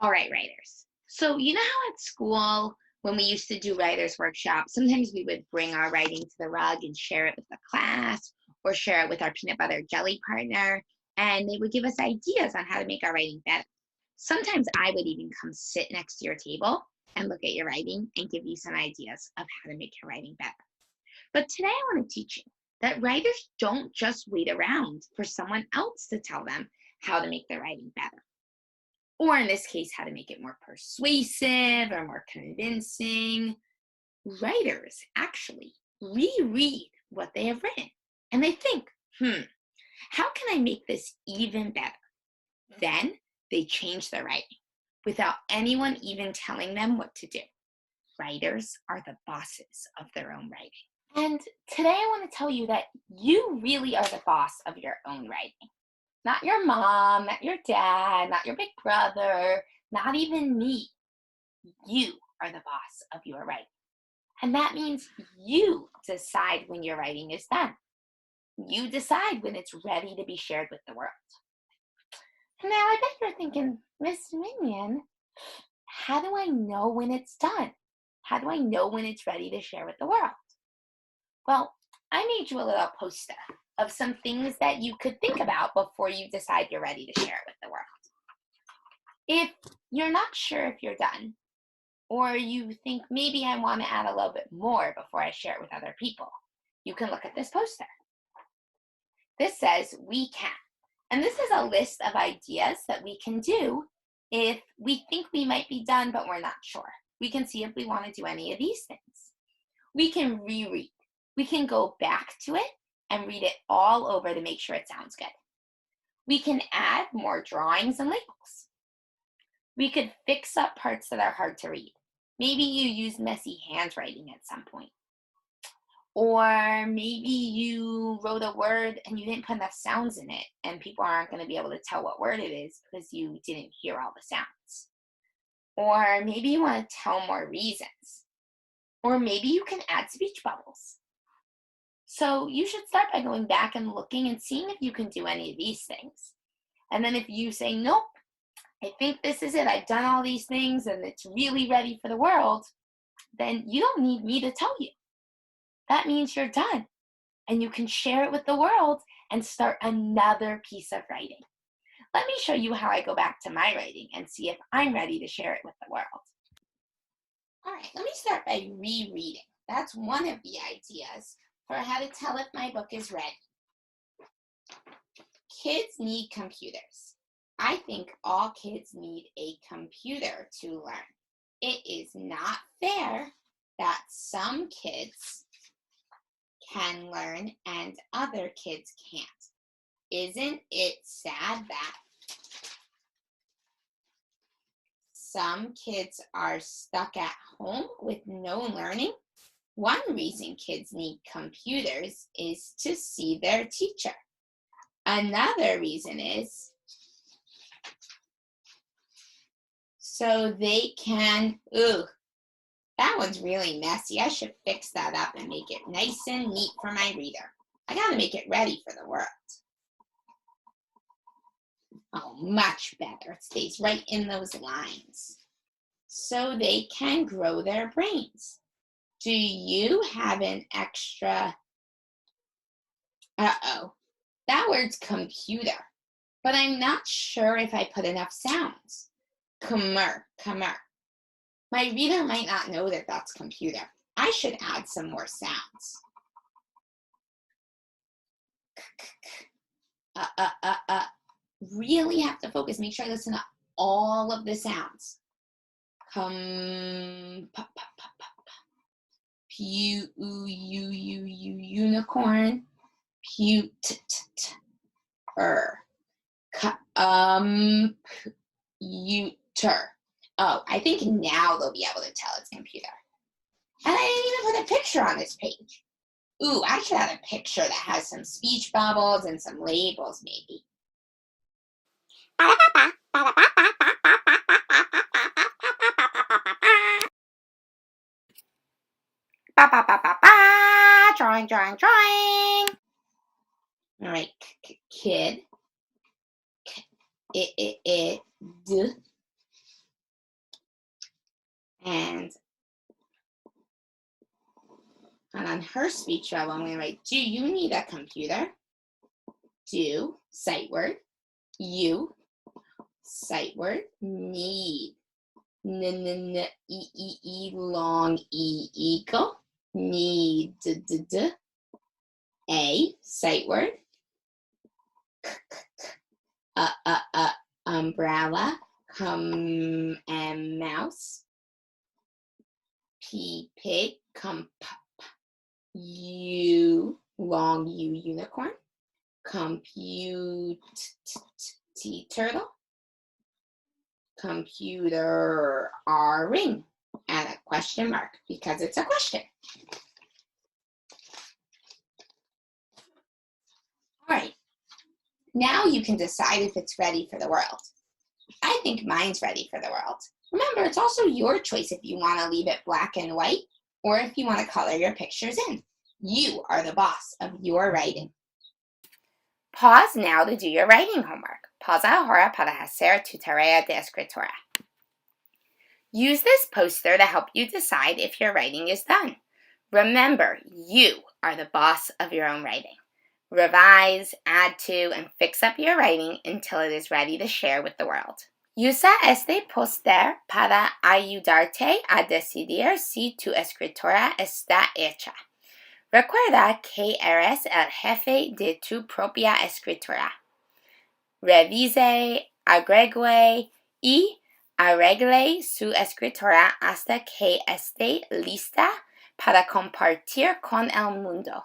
All right, writers. So, you know how at school, when we used to do writers' workshops, sometimes we would bring our writing to the rug and share it with the class or share it with our peanut butter jelly partner, and they would give us ideas on how to make our writing better. Sometimes I would even come sit next to your table and look at your writing and give you some ideas of how to make your writing better. But today I want to teach you that writers don't just wait around for someone else to tell them how to make their writing better, or in this case, how to make it more persuasive or more convincing. Writers actually reread what they have written and they think, how can I make this even better? Then they change their writing without anyone even telling them what to do. Writers are the bosses of their own writing. And today I want to tell you that you really are the boss of your own writing. Not your mom, not your dad, not your big brother, not even me. You are the boss of your writing. And that means you decide when your writing is done. You decide when it's ready to be shared with the world. Now I bet you're thinking, Miss Minion, how do I know when it's done? How do I know when it's ready to share with the world? Well, I made you a little poster of some things that you could think about before you decide you're ready to share it with the world. If you're not sure if you're done, or you think maybe I want to add a little bit more before I share it with other people, you can look at this poster. This says we can. And this is a list of ideas that we can do if we think we might be done, but we're not sure. We can see if we want to do any of these things. We can reread. We can go back to it and read it all over to make sure it sounds good. We can add more drawings and labels. We could fix up parts that are hard to read. Maybe you use messy handwriting at some point. Or maybe you wrote a word and you didn't put enough sounds in it, and people aren't going to be able to tell what word it is because you didn't hear all the sounds. Or maybe you want to tell more reasons. Or maybe you can add speech bubbles. So you should start by going back and looking and seeing if you can do any of these things. And then if you say, nope, I think this is it, I've done all these things and it's really ready for the world, then you don't need me to tell you. That means you're done and you can share it with the world and start another piece of writing. Let me show you how I go back to my writing and see if I'm ready to share it with the world. All right, let me start by rereading. That's one of the ideas for how to tell if my book is ready. Kids need computers. I think all kids need a computer to learn. It is not fair that some kids can learn and other kids can't. Isn't it sad that some kids are stuck at home with no learning? One reason kids need computers is to see their teacher. Another reason is so they can, that one's really messy. I should fix that up and make it nice and neat for my reader. I gotta make it ready for the world. Oh, much better. It stays right in those lines. So they can grow their brains. Do you have an extra, that word's computer, but I'm not sure if I put enough sounds. Comer. My reader might not know that that's computer. I should add some more sounds. Really have to focus. Make sure I listen to all of the sounds. Unicorn. Computer. Oh, I think now they'll be able to tell it's computer. And I didn't even put a picture on this page. I should have a picture that has some speech bubbles and some labels, maybe. Drawing. All right, kid. And on her speech bubble, I'm going to write, do you need a computer? Do, sight word. You, sight word. Need. N-n-n-e-e-e, long E, eagle. Need, d-d-d. A, sight word. Umbrella. Come and mouse. P, pig. Come, U, long U, unicorn. Compute, turtle. Computer, ring. And a question mark because it's a question. All right. Now you can decide if it's ready for the world. I think mine's ready for the world. Remember, it's also your choice if you want to leave it black and white or if you want to color your pictures in. You are the boss of your writing. Pause now to do your writing homework. Pausa ahora para hacer tu tarea de escritura. Use this poster to help you decide if your writing is done. Remember, you are the boss of your own writing. Revise, add to, and fix up your writing until it is ready to share with the world. Usa este póster para ayudarte a decidir si tu escritura está hecha. Recuerda que eres el jefe de tu propia escritura. Revise, agregue y arregle su escritura hasta que esté lista para compartir con el mundo.